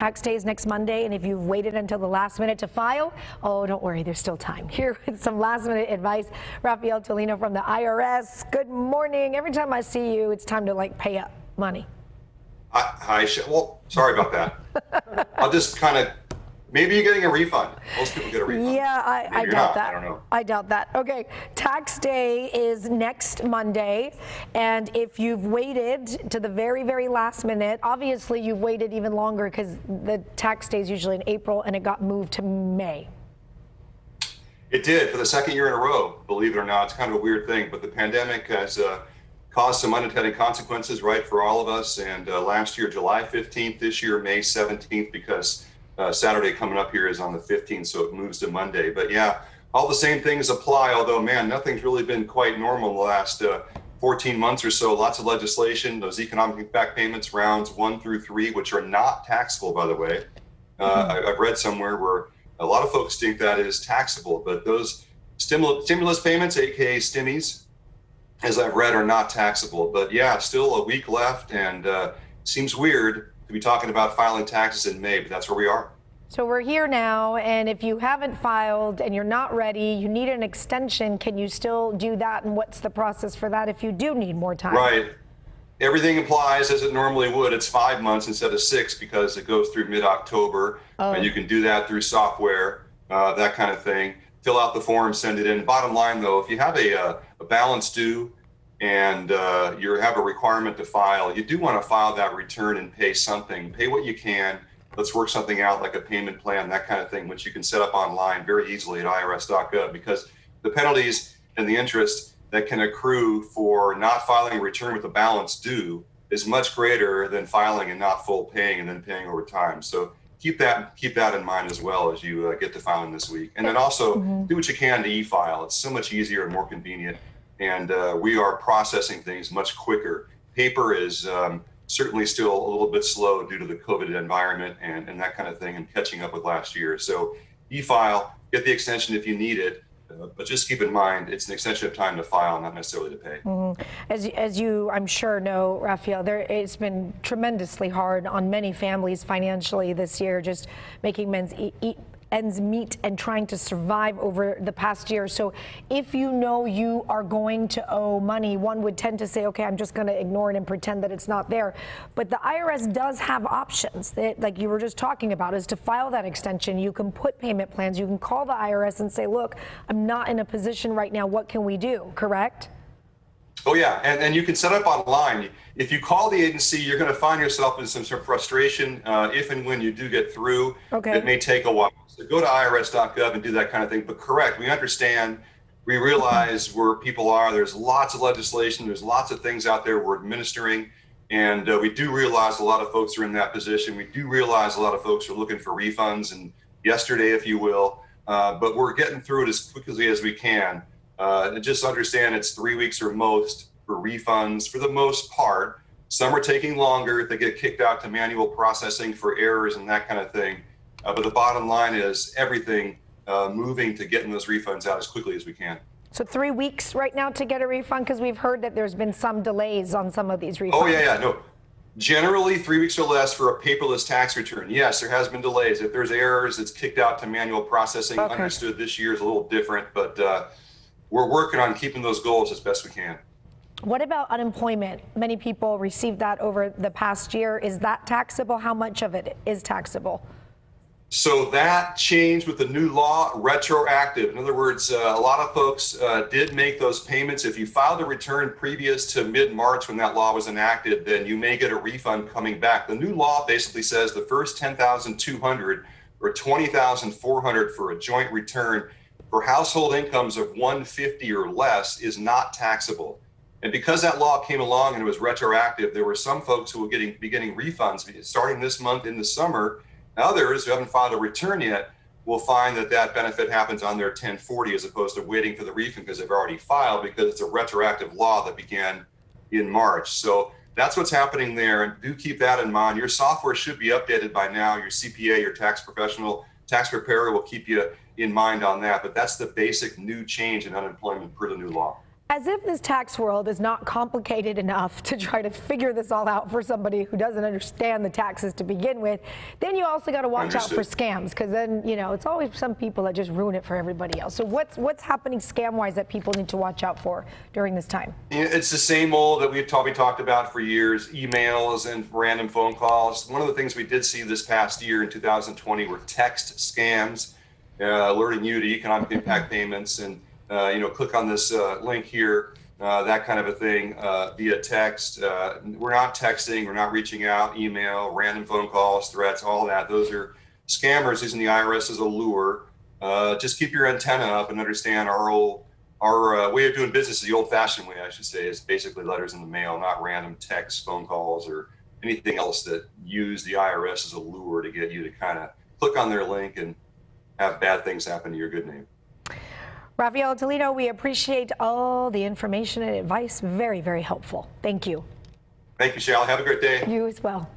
Tax day is next Monday, and if you've waited until the last minute to file, oh, don't worry, there's still time. Here with some last minute advice, Rafael Tolino from the IRS. Good morning. Every time I see you, it's time to pay up money. Hi, well, sorry about that. I'll just maybe you're getting a refund. Most people get a refund. Yeah, I doubt that. I don't know. I doubt that. Okay, tax day is next Monday, and if you've waited to the very, very last minute, obviously you've waited even longer because the tax day is usually in April, and it got moved to May. It did for the second year in a row, believe it or not. It's kind of a weird thing, but the pandemic has caused some unintended consequences, right, for all of us. And last year, July 15th, this year, May 17th, because Saturday coming up here is on the 15th, so it moves to Monday. But yeah, all the same things apply, although, man, nothing's really been quite normal in the last 14 months or so. Lots of legislation, those economic impact payments, rounds 1 through 3, which are not taxable, by the way. I've read somewhere where a lot of folks think that is taxable, but those stimulus payments, aka stimmies, as I've read, are not taxable. But yeah, still a week left, and seems weird to be talking about filing taxes in May, but that's where we are. So we're here now, and if you haven't filed and you're not ready, you need an extension. Can you still do that, and what's the process for that if you do need more time? Right. Everything applies as it normally would. It's 5 months instead of 6 because it goes through mid-October. And you can do that through software, that kind of thing. Fill out the form, send it in. Bottom line, though, if you have a balance due and you have a requirement to file, you do want to file that return and pay something. Pay what you can. Let's work something out like a payment plan, that kind of thing, which you can set up online very easily at irs.gov, because the penalties and the interest that can accrue for not filing a return with a balance due is much greater than filing and not full paying and then paying over time. So keep that in mind as well as you get to filing this week. And then also do what you can to e-file. It's so much easier and more convenient. And we are processing things much quicker. Paper is certainly still a little bit slow due to the COVID environment and that kind of thing, and catching up with last year. So e-file, get the extension if you need it. But just keep in mind, it's an extension of time to file, not necessarily to pay. As you, I'm sure, know, Rafael, it's been tremendously hard on many families financially this year, just making ends meet and trying to survive over the past year. So if you know you are going to owe money, one would tend to say, okay, I'm just going to ignore it and pretend that it's not there. But the IRS does have options that, like you were just talking about, is to file that extension. You can put payment plans. You can call the IRS and say, look, I'm not in a position right now. What can we do? Correct? Oh, yeah. And you can set up online. If you call the agency, you're going to find yourself in some sort of frustration if and when you do get through. Okay. It may take a while. So go to irs.gov and do that kind of thing. But correct, we understand, we realize where people are. There's lots of legislation. There's lots of things out there we're administering. And we do realize a lot of folks are in that position. We do realize a lot of folks are looking for refunds, and yesterday, if you will. But we're getting through it as quickly as we can. And just understand it's 3 weeks or most for refunds for the most part. Some are taking longer if they get kicked out to manual processing for errors and that kind of thing. But the bottom line is everything moving to getting those refunds out as quickly as we can. So 3 weeks right now to get a refund, because we've heard that there's been some delays on some of these refunds. Oh, yeah, no. Generally 3 weeks or less for a paperless tax return. Yes, there has been delays. If there's errors, it's kicked out to manual processing. Okay. Understood this year is a little different, but we're working on keeping those goals as best we can. What about unemployment? Many people received that over the past year. Is that taxable? How much of it is taxable? So that changed with the new law, retroactive. In other words, a lot of folks did make those payments. If you filed a return previous to mid-March when that law was enacted, then you may get a refund coming back. The new law basically says the first $10,200 or $20,400 for a joint return for household incomes of $150 or less is not taxable. And because that law came along and it was retroactive, there were some folks who will be getting refunds starting this month in the summer. Others who haven't filed a return yet will find that that benefit happens on their 1040 as opposed to waiting for the refund because they've already filed, because it's a retroactive law that began in March. So that's what's happening there. And do keep that in mind. Your software should be updated by now. Your CPA, your tax professional, tax preparer will keep you in mind on that. But that's the basic new change in unemployment per the new law. As if this tax world is not complicated enough to try to figure this all out for somebody who doesn't understand the taxes to begin with, then you also got to watch out for scams, because then, you know, it's always some people that just ruin it for everybody else. So what's happening scam-wise that people need to watch out for during this time? It's the same old that we've probably talked about for years, emails and random phone calls. One of the things we did see this past year in 2020 were text scams, alerting you to economic impact payments and you know, click on this link here, that kind of a thing, via text. We're not texting, we're not reaching out, email, random phone calls, threats, all that. Those are scammers using the IRS as a lure. Just keep your antenna up and understand our way of doing business, the old-fashioned way, I should say, is basically letters in the mail, not random text, phone calls, or anything else that use the IRS as a lure to get you to kind of click on their link and have bad things happen to your good name. Rafael Toledo, we appreciate all the information and advice. Very, very helpful. Thank you. Thank you, Shal. Have a great day. You as well.